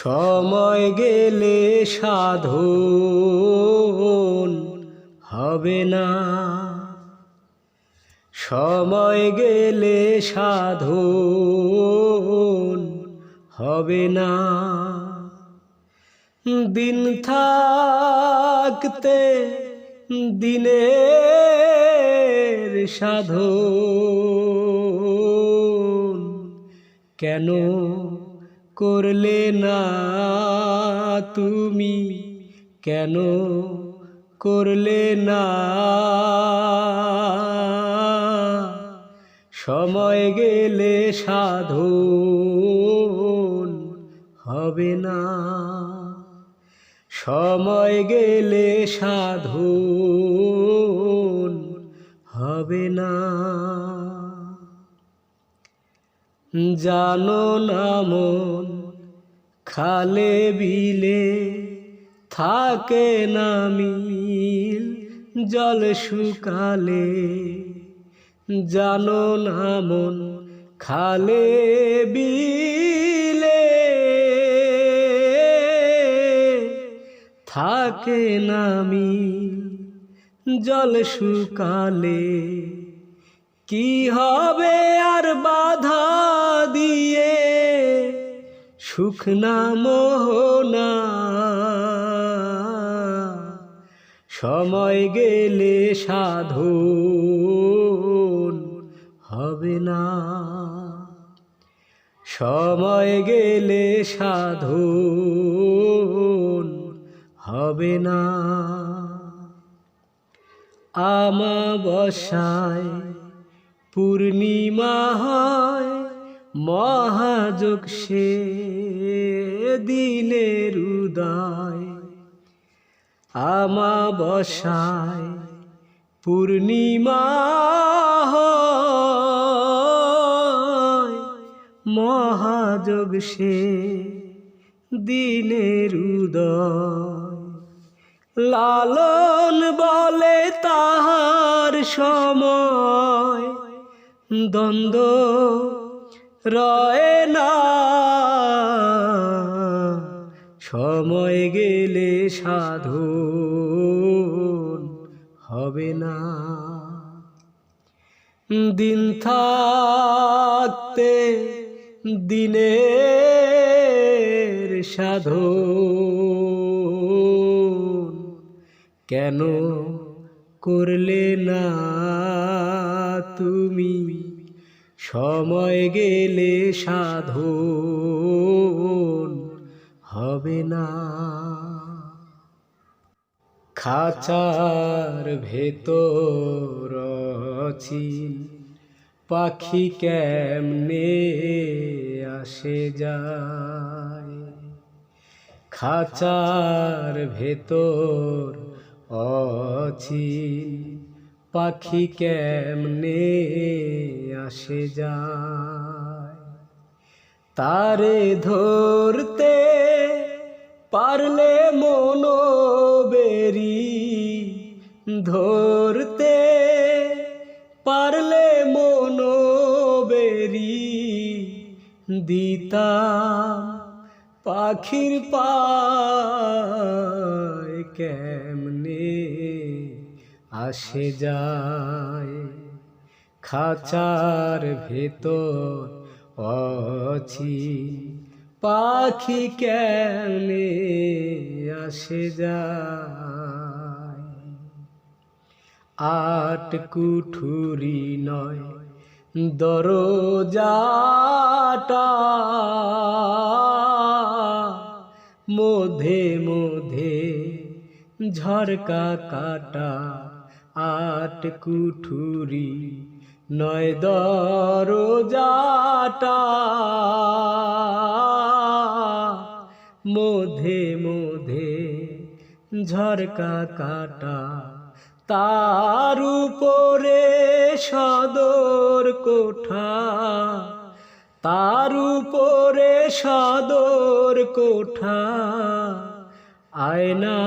সময় গেলে সাধন হবে না, সময় গেলে সাধন হবে না। দিন থাকতে দিনের সাধন কেন করলে না তুমি, কেন করলে না? সময় গেলে সাধন হবে না, সময় গেলে সাধন হবে না। জানো না মন খালে বিলে থাকে না মিল জল শুকালে। জানো না মন খালে বিলে থাকে না মিল জল শুকালে। কি হবে আর বাধা দিয়ে সুখ না মোহনা, সময় গেলে সাধন হবে না, সময় গেলে সাধন হবে না। আমাবস্যায় পূর্ণিমা হয় মহাযোগ সে দিনের উদয়। আমাবস্যায় পূর্ণিমা হয় মহাযোগ সে দিনের উদয়। লালন বলে তাহার সময় দ্বন্দ্ব রয় না, সময় গেলে সাধন হবে না। দিন থাকতে দিনের সাধন কেন করলে না তুমি, সময় গেলে সাধন হবে না। খাঁচার ভেতর অচিন পাখি কেমনে আসে যায়। খাঁচার ভেতর অচিন পাখি কেমনে আসে যায়। তারে ধরতে পারলে মনোবেরি, ধরতে পারলে মনোবেরি দিতাম পাখির পায় কেমনে আসে যায়। খাঁচার ভেতর অচিন পাখি কেমনে আসে যায়। আট কুঠুরি নয় দরজাটা, মধ্যে মধ্যে ঝরকা কাটা। আট কুঠুরি নয় দরজাটা, মধ্যে মধ্যে ঝরকা কাটা। তার উপরে সদর কোঠা, তার উপরে সদর কোঠা। আয়না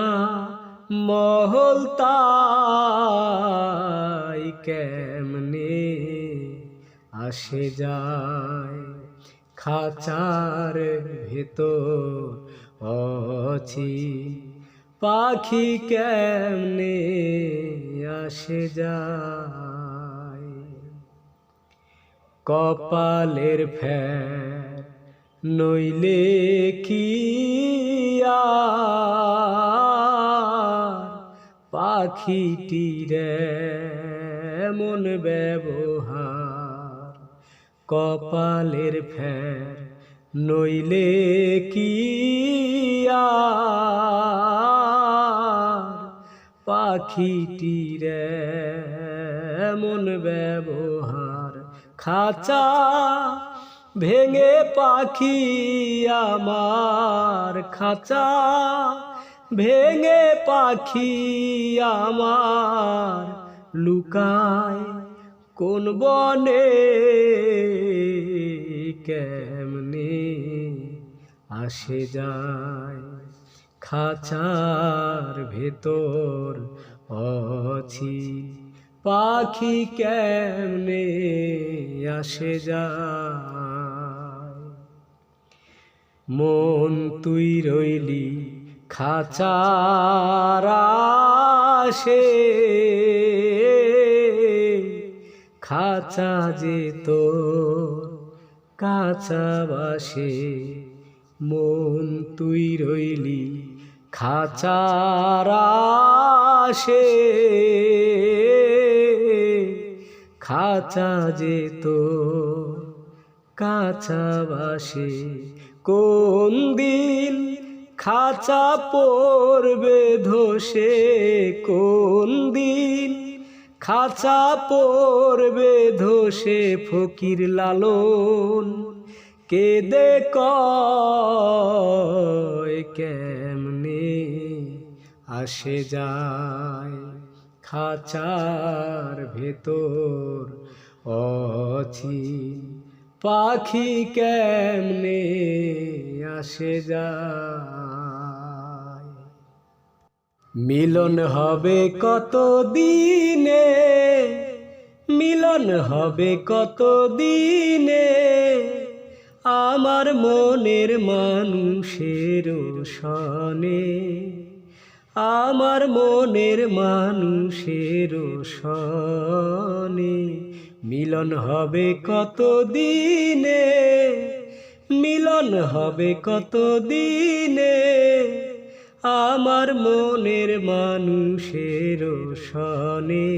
মহল তাই কেমনে আসে যায়। খাঁচার ভেতর অছি পাখি কেমনে আসে যায়। কপালের ফের নইলে কি আর পাখিটির এমন ব্যবহার। কপালের ফের নইলে কি আর পাখিটির এমন ব্যবহার। খাঁচা ভেঙে পাখি আমার, খাঁচা ভেঙে পাখি আমার লুকায় কোন বনে, কেমনে আসে যায়। খাঁচার ভেতর অছি পাখি কেমনে আসে যায়। মন তুই রইলি খাঁচার আশে, খাঁচা যে তোর কাঁচা বাসে। মন তুই রইলি খাঁচার আশে, খাঁচা যে তোর কাঁচা বাসে। কোন দিন খাঁচা পড়বে ধসে, কোন দিন খাঁচা পড়বে ধসে। ফকির লালন কেঁদে কয় কেমনে আসে যায়। খাঁচার ভেতর অছি পাখি কেমনে আসে যায়। মিলন হবে কত দিনে, মিলন হবে কত দিনে আমার মনের মানুষের সনে, আমার মনের মানুষের সনে। মিলন হবে কত দিনে, মিলন হবে কত দিনে আমার মনের মানুষের সনে,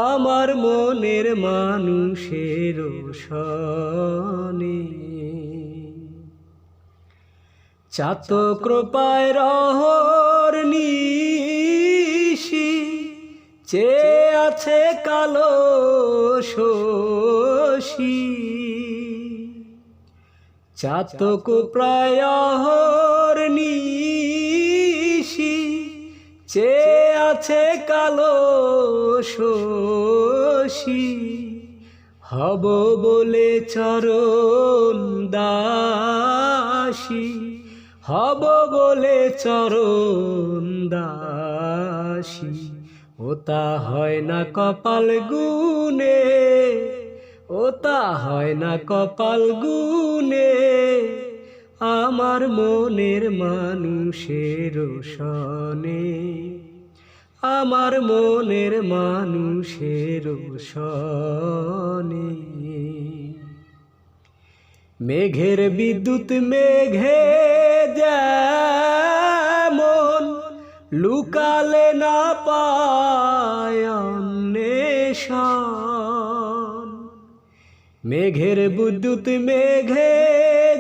আমার মনের মানুষের সনে। চাতক্রপায় রহর নিশি চেয়ে আছে কালো শশী। চাতক প্রায় অহর নিশি চেয়ে আছে কালো শশী। হব বলে চরণ দাসী, হব বলে চরণ দাসী। ওতা হয় না কপাল গুনে, ওতা হয় না কপাল গুনে আমার মনের মানুষের সনে, আমার মনের মানুষের সনে। মেঘের বিদ্যুৎ মেঘে যেমন লুকালে না পায় অন্বেষণ। মেঘের বিদ্যুৎ মেঘে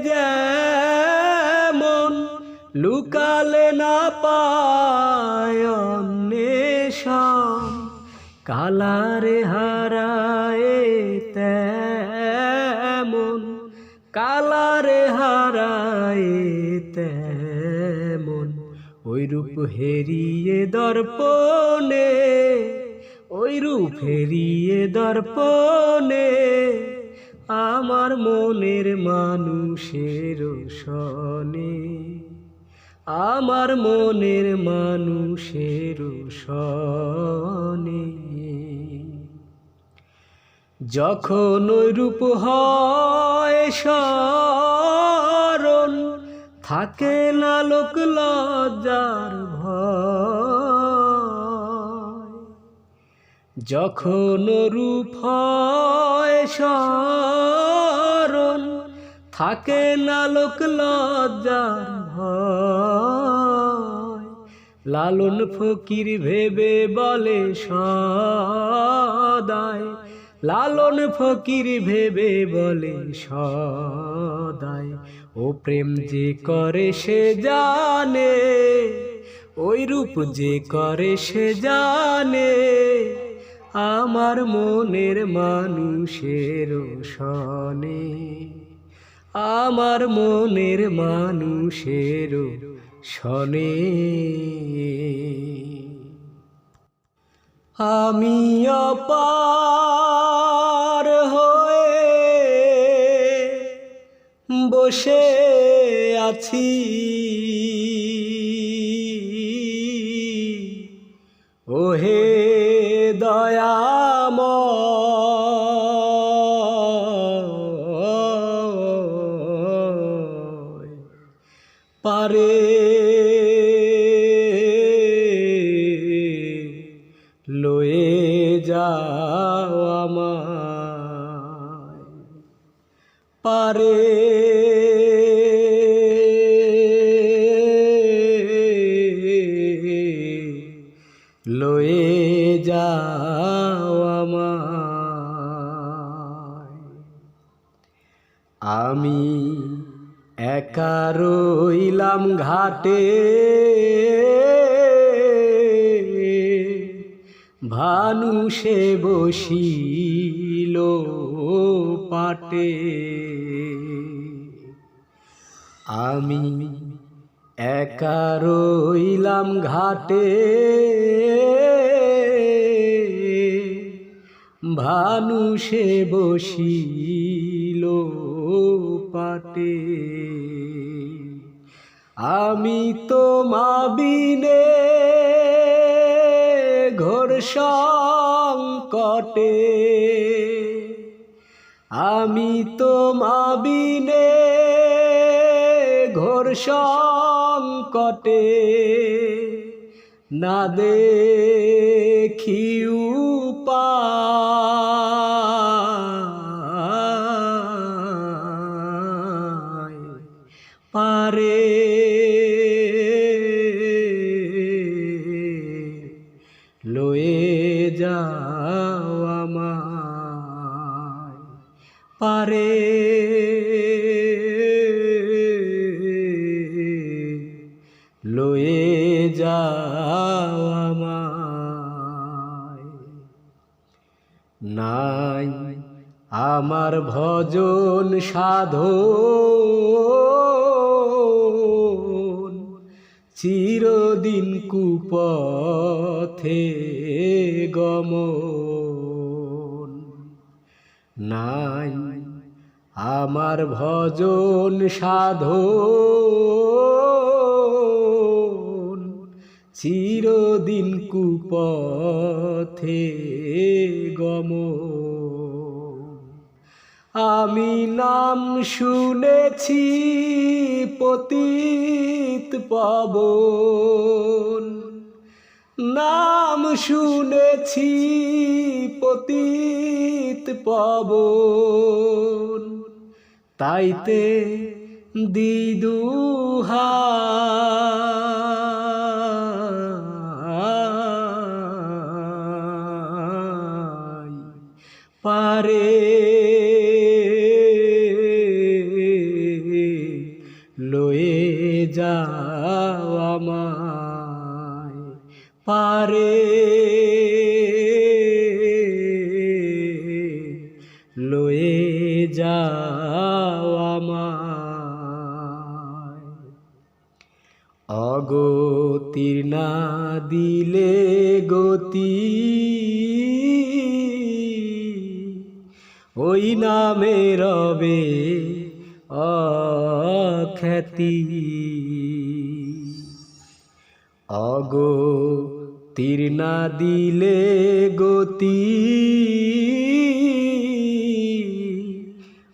যেমন লুকালে না পায় অন্বেষণ। কালারে হারায় তেমন, কালারে হারায় তেমন ওই রূপ হেরিয়ে দর্পণে, ওই রূপ হেরিয়ে দর্পণে আমার মনের মানুষের সনে, আমার মনের মানুষের সনে। যখন ওই রূপ হয় স্মরণ, থাকে না লোক লজ্জার ভয়। যখন রূপ হয় স্মরণ, থাকে না লোক লজ্জার ভয়। লালন ফকির ভেবে বলে সদাই, লালন ফকির ভেবে বলে সদাই, ও প্রেম যে করে সে জানে, ওই রূপ যে করে সে জানে, আমার মনের মানুষের সনে, আমার মনের মানুষের সনে। আমি অপার হয়ে বসে আছি, ওহে দয়াময়, পারে লয়ে যাও আমায়, পারে লয়ে যাও আমায়। আমি একা রইলাম ঘাটে, ভানুষে বসিল পাটে। আমি একা রইলাম ঘাটে, ভানুষে বসিল পাটে। আমি তোমা বিনে ঘোর সংকটে, আমি তোমা বিনে ঘোর সংকটে, না দেখি উপায়, পারে লয়ে যাও আমায়, পারে লয়ে যাও আমায়। নাই আমার ভজন সাধন, চিরদিন কুপথে গমন। নাই আমার ভজন সাধন, চিরদিন কুপথে গমন। আমি নাম শুনেছি পতিত পাবন, নাম শুনেছি পতিত পাবন, তাইতে দিদুহাই, পারে লয়ে যাও আমায়, পারে লয়ে যাও আমায়। অগতির না দিলে গতি, ওই নামে রবে অখ্যাতি। অগতির না দিলে গতি,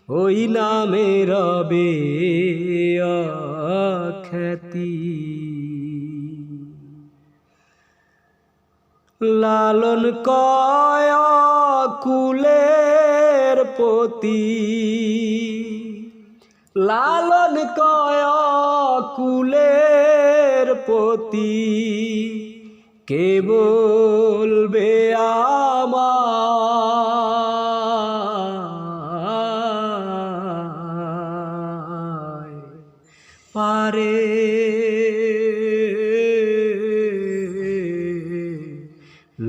ওই নামে রবে খ্যাতি। লালন কয় কুলের পতি, লালন কয় কুলের পতি, কে বলবে আমায় পারে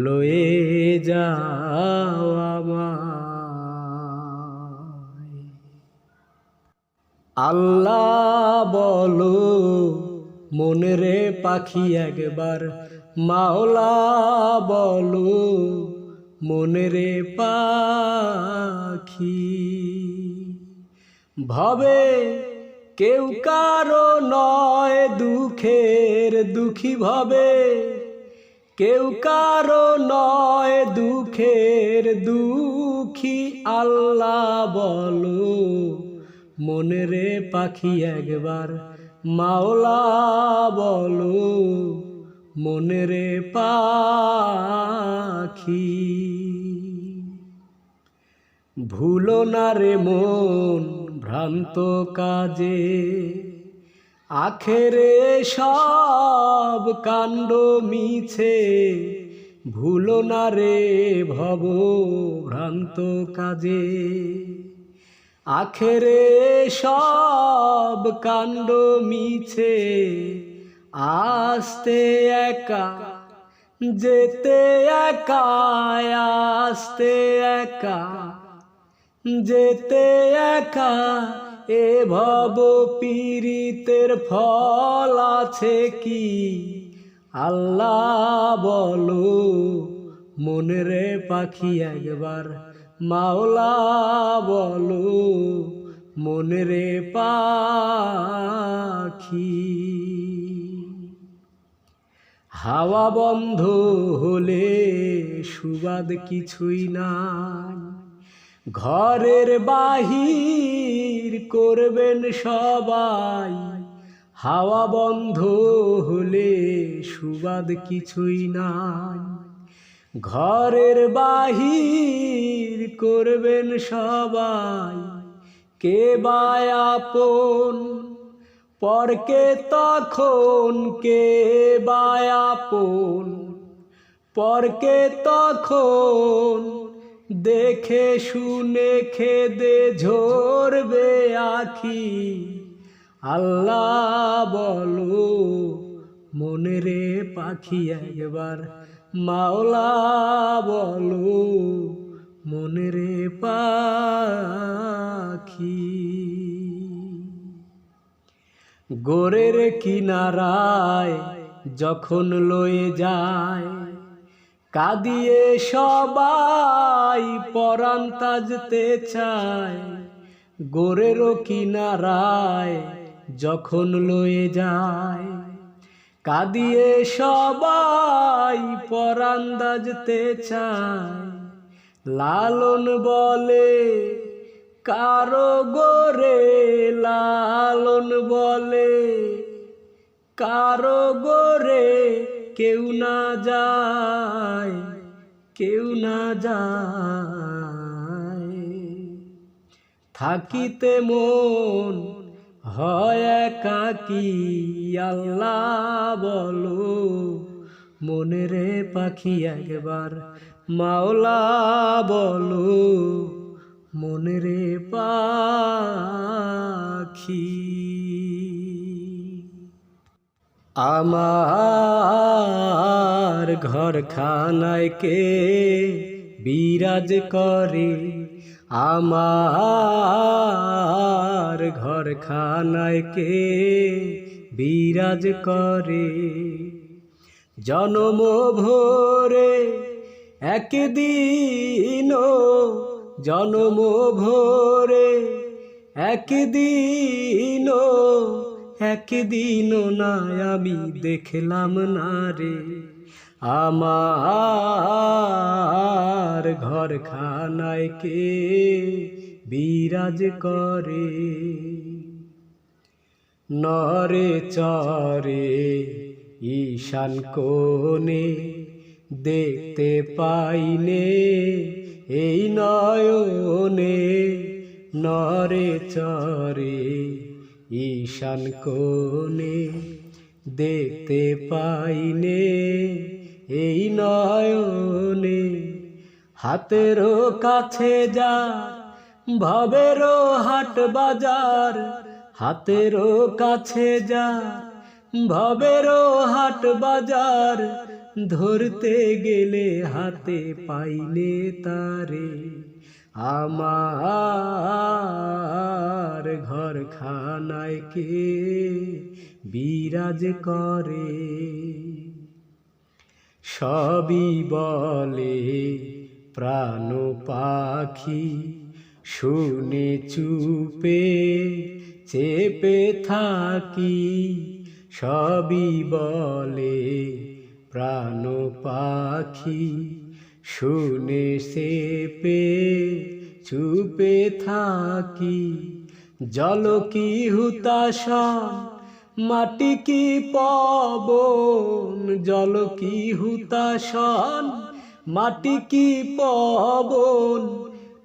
লয়ে যাও আমায়। আল্লাহ বলো মনেরে পাখি একবার, মাওলা বলো মনেরে পাখি। ভবে কেউ কারো নয় দুঃখের দুঃখী, ভবে কেউ কারো নয় দুঃখের দুঃখী। আল্লাহ বলো মনেরে পাখি একবার, মাওলা বলো মনেরে পাখি। ভুলো না রে মন ভ্রান্ত কাজে, আখেরে সব কাণ্ড মিছে। ভুলো না রে ভব ভ্রান্ত কাজে, আখেরে সব কাণ্ড মিছে। আসতে একা যেতে একা, আসতে একা যেতে একা। এ ভব পীড়িতের ফল আছে কি? আল্লাহ বলো মনেরে পাখি একবার, মাওলা বলো মনেরে পাখি। হাওয়া বন্ধ হলে সুবাদ কিছুই নাই, ঘরের বাহির করবেন সবাই। হাওয়া বন্ধ হলে সুবাদ কিছুই নাই, ঘরের বাহির করবেন সবাই। কে বা আপন পরকে তখন, কে বা আপন পরকে তখন। দেখে শুনে খেদে ঝরবে আখি। আল্লাহ বলো মনেরে পাখি একবার, মাওলা বলো মনেরে পাখি। গোরের কিনারায় যখন লয়ে যায়, কাঁদিয়ে সবাই পরাণ তাজতে চায়। গোরেরও কিনারায় যখন লয়ে যায়, কাঁদিয়ে সবাই পরাণ তাজতে চায়। লালন বলে কারো গোরে, লালন বলে কারো গোরে, কেউ না যায়, কেউ না যায়। থাকিতে মন হয় একাকী। আল্লাহ বলো মনেরে পাখি একবার, মাওলা বলো মনেরে পাখি। আমার ঘরখানায় কে বিরাজ করে, আমার ঘরখানায় কে বিরাজ করে। জনম ভোরে একদিন, জনম ভোরে একদিন, একদিন না আমি দেখলাম না রে। আমার ঘরখানায় কে বিরাজ করে। নরে চরে ঈশান কোণে দেখতে পাইনে এই নয়নে। নরে চরে ঈশান কোণে দেখতে পাইনে এই নয়নে। হাতেরও কাছে যা ভবেরও হাট বাজার, হাতেরও কাছে যা ভবেরও হাট বাজার, ধরতে গেলে হাতে পাইলে তারে। আমার ঘরখানায় কে বিরাজ করে। সবই বলে প্রাণ পাখি, শুনে চুপে চেপে থাকি। সবই বলে প্রাণ পাখি, শুনে চেপে চুপে থাকি। জল কি হুতাশন, মাটি কি পবন, জল কি হুতাশন, মাটি কি পবন,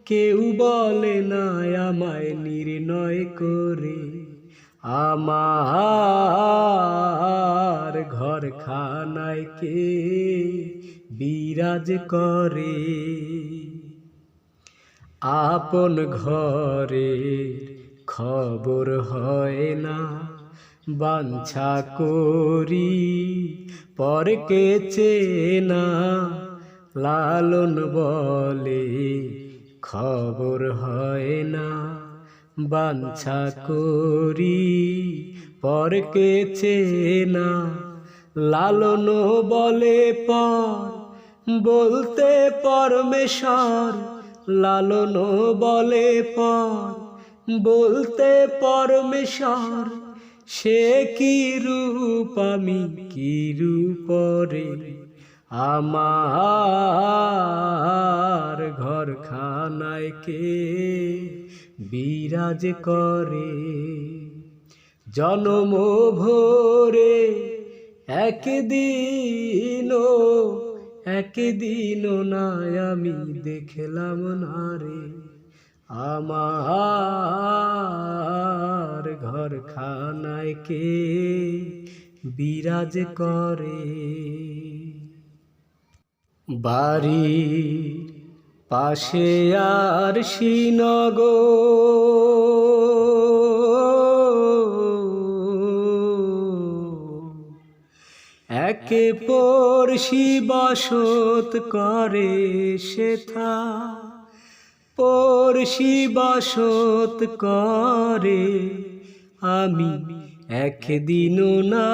কেউ বলে না আমায় নির্ণয় করে। আমার ঘরখানায় কে বিরাজ করে। আপন ঘরের খবর হয় না, বাঞ্ছা করি পরকে চেনা। লালন বলে খবর হয় না, বাঞ্ছা করি পরকে চেনা। লালন বলে পর বলতে পরমেশ্বর, লালন বলে পর বলতে পরমেশ্বর। সে কি রূপ আমি কি রূপরে, আমার ঘরখানায় কে বিরাজ করে। জনম ভোরে একদিনও না আমি দেখলাম না রে। আমার ঘরখানায় কে বিরাজ করে। বাড়ির পাশে আর একে পড়শি বসত করে সেথা, পড়শি বসত করে। আমি একদিনও না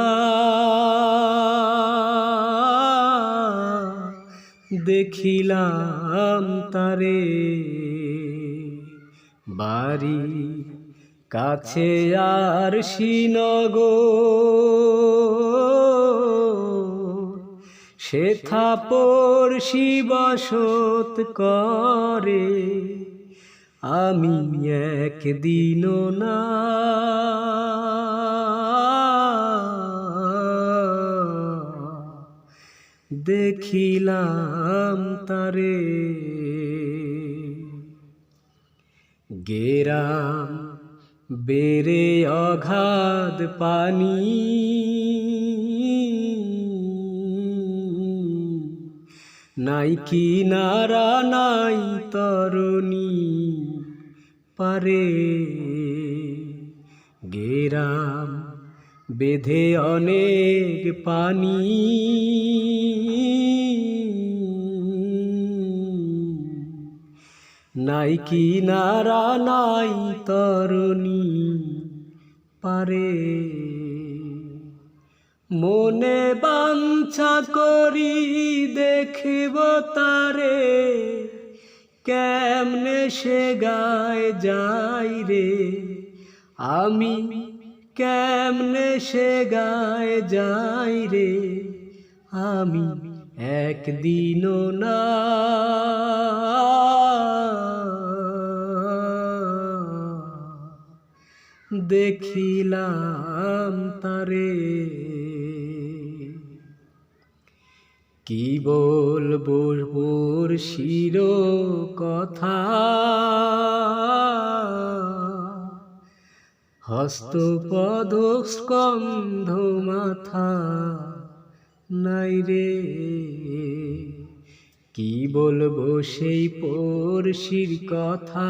দেখিলাম তারে। বাড়ি কাছে আর সেথা পড়শি বসত করে। আমি একদিনও না দেখিলাম তারে। গেরাম বেড়ে অগাধ পানি, নাই কিনারা নাই তরুণী পারে। গেরাম বেঁধে অনেক পানি, নাই কিনারা নাই তরুণী পারে। মনে বাঞ্ছা করি দেখব তারে, কেমনে সে গায়ে যাই রে। আমি কেমনে সে গায়ে যাই রে। আমি একদিনও না দেখিলাম তারে। কি বলবো শির কথা, হস্তপদ স্কন্ধ মাথা নাই রে। কি বলবো সেই পড়শির কথা,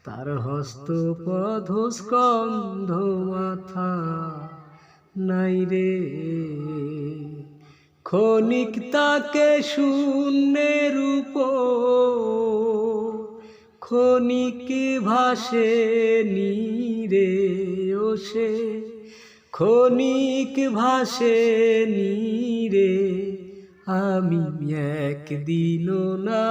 তার হস্তপদ স্কন্ধ মাথা নাই রে। ক্ষণিক তাকে শূন্যের উপর ক্ষণিক ভাসে নীরে ও সে, ক্ষণিক ভাসে নীরে। আমি একদিনও না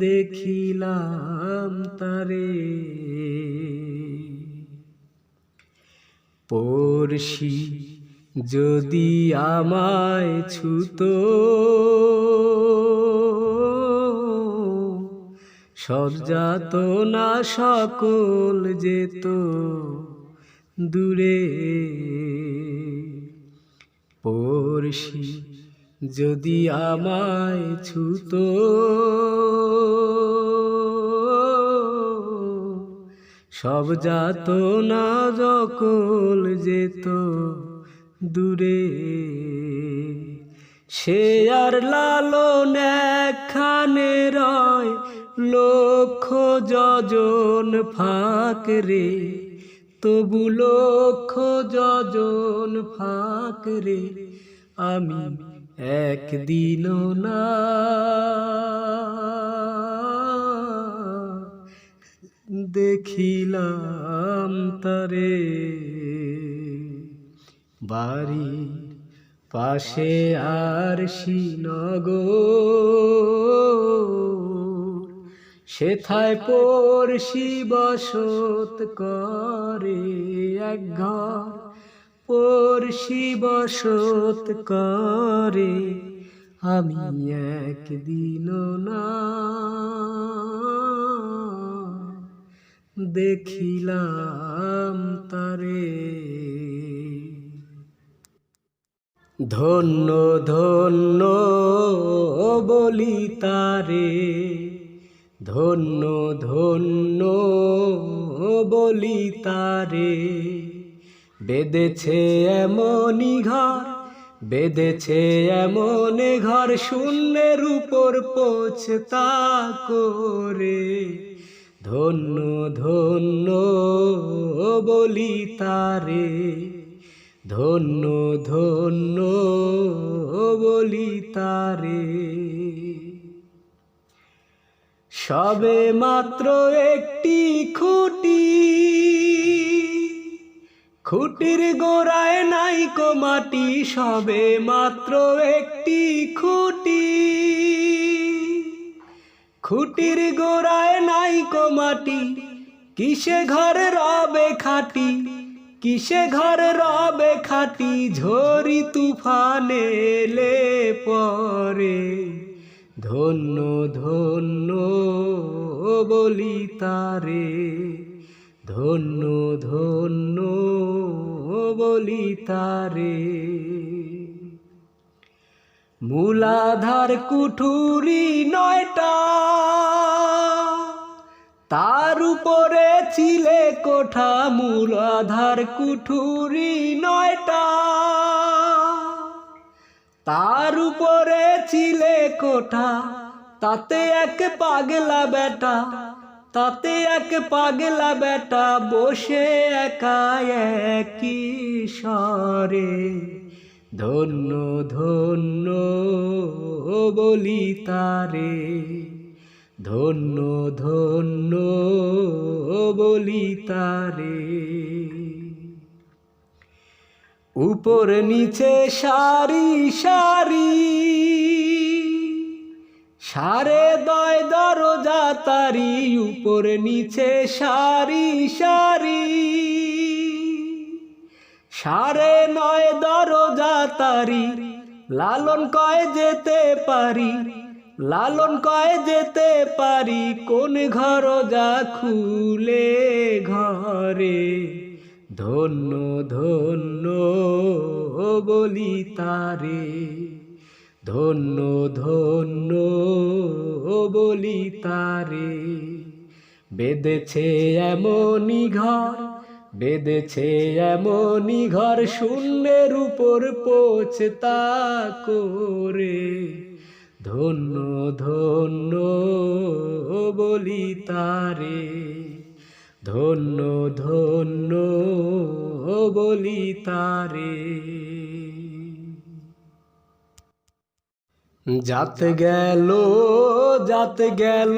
দেখিলাম তারে। পড়শি যদি আমায় ছুতো, সব যাতনা সকল যেত দূরে। পড়শি যদি আমায় ছুতো, সব যাতনা সকল যেত দূরে। সে আর লালন একখানে রয় লক্ষ যোজন ফাঁক রে, তবু লক্ষ যোজন ফাঁক রে। আমি একদিনও না দেখিলাম তারে। বাড়ির পাশে আর শ্রীনগর, সেথায় পড়শি বসত করে এক ঘর, পড়শি বসত করে। আমি একদিনও না দেখিলাম তারে। ধন্য ধন্য বলি তারে, ধন্য ধন্য বলি তারে। বেঁধেছে এমনই ঘর, বেঁধেছে এমন ঘর, শূন্যের উপর পোছতা করে। ধন্য ধন্য বলি তারে, ধন্য ধন্য বলি তারে। সবে মাত্র একটি খুঁটি, খুঁটির গোড়ায় নাইকো মাটি। সবে মাত্র একটি খুঁটি, খুঁটির গোড়ায় নাইকো মাটি। কিসে ঘরে রবে খাটি, কিসে ঘরে রবে খাটি। ঝড়ি তুফানে এলে পরে। ধন্য ধন্য বলি তারে, ধন্য ধন্য বলি তারে। মূলাধার কুঠুরি 9টা, তার উপরে চিলে কোঠা। মূলাধার কুঠুরি 9টা, তার উপরে চিলে কোঠা। তাতে এক পাগলা বেটা, তাতে এক পাগলা বেটা বসে একা একই স্বরে। ধন্য ধন্য বলি তারে, ধন্য ধন্য বলি তারে। উপর নিচে সারি সারি, সারে দয় দরজা তারি। উপর নিচে সারি সারি, সারে 9 দরজা তারি। লালন কয় যেতে পারি, লালন কয় যেতে পারি, কোন ঘর যা খুলে ঘরে। ধন্য ধন্য বলি তারে, ধন্য ধন্য বলি তারে। বেঁধেছে এমনই ঘর, বেঁধেছে এমনই ঘর, শূন্যের উপর পোছতা করে। ধন্য ধন্য বলি তারে, ধন্য ধন্য বলি তারে। যাত গেল, যাত গেল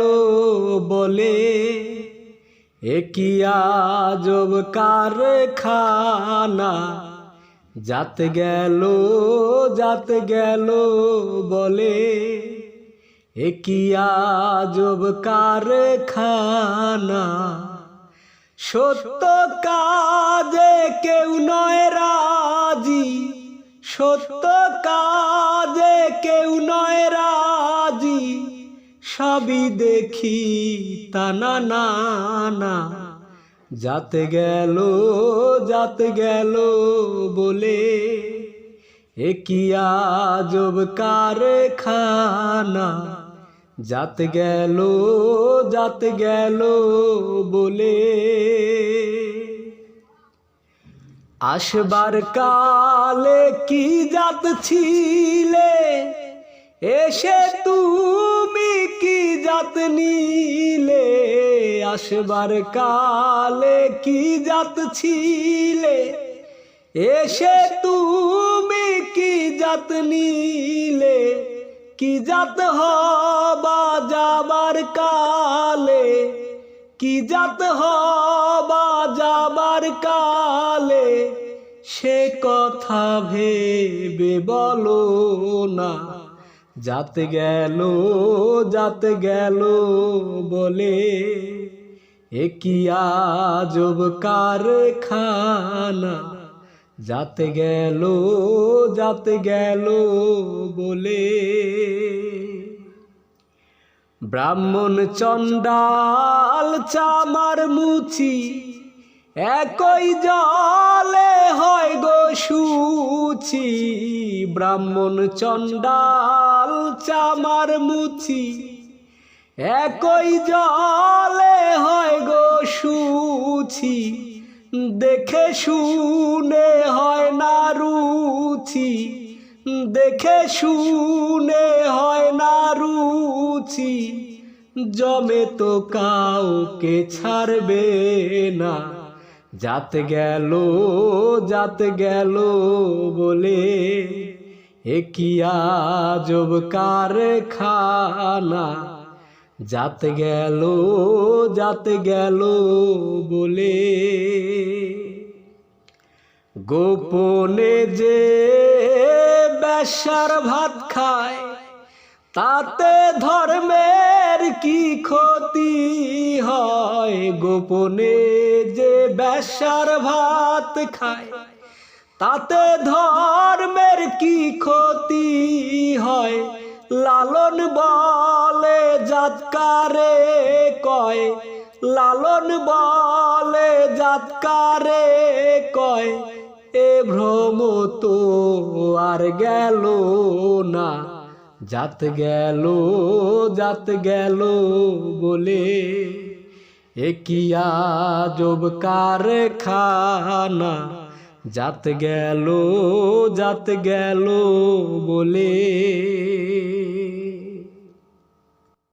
বলে, এ কি আজব কারখানা। যাত গেল, যাত গেল বলে, এ কি আজব কারখানা। সত্য কাজে কেউ নয় রাজি, সত্য কাজে কেউ নয় রাজি, সবই দেখি তানা না না। যাত গেল, যাত গেল বলে, এ কি আজব কারখানা। যাত গেল, যাত গেল বলে। আসবার কালে কি জাত ছিলে, এসে তুমি কি জাত নিলে। আসবার কালে কি জাত ছিলে, এসে তুমি কি জাত নিলে। কি জাত হবা যাবার কালে, কি জাত হবা যাবার কালে, সে কথা ভেবে বলো না। যাত গেল, যাত গেল বলে, এ কি আজব কারখানা। যাত গেল, যাত গেল বলে। ব্রাহ্মণ চণ্ডাল চামার মুচি, একই জলে হয় গো শুচি। ব্রাহ্মণ চণ্ডাল চামার মুচি, একই জলে হয় গো শুচি। দেখে শুনে হয় না রুচি, দেখে শুনে হয় না রুচি। জমে তো কাউকে ছাড়বে না। যাত গেল, যাত গেল বলে, এ কি আজব কারখানা। যাত গেল, যাত গেল বলে। গোপনে যে বেশ্যার ভাত খায়, তাতে ধর্মের কি ক্ষতি হয়। গোপনে যে বেশ্যার ভাত খায়, তাতে ধর্মের কি ক্ষতি হয়। লালন বলে জাতকারে কয়, লালন বলে জাতকারে কয়, এ ভ্রম তো আর গেল না। যাত গেল, যাত গেল বলে, এ কি আজব কারখানা। যাত গেল, যাত গেল বলে।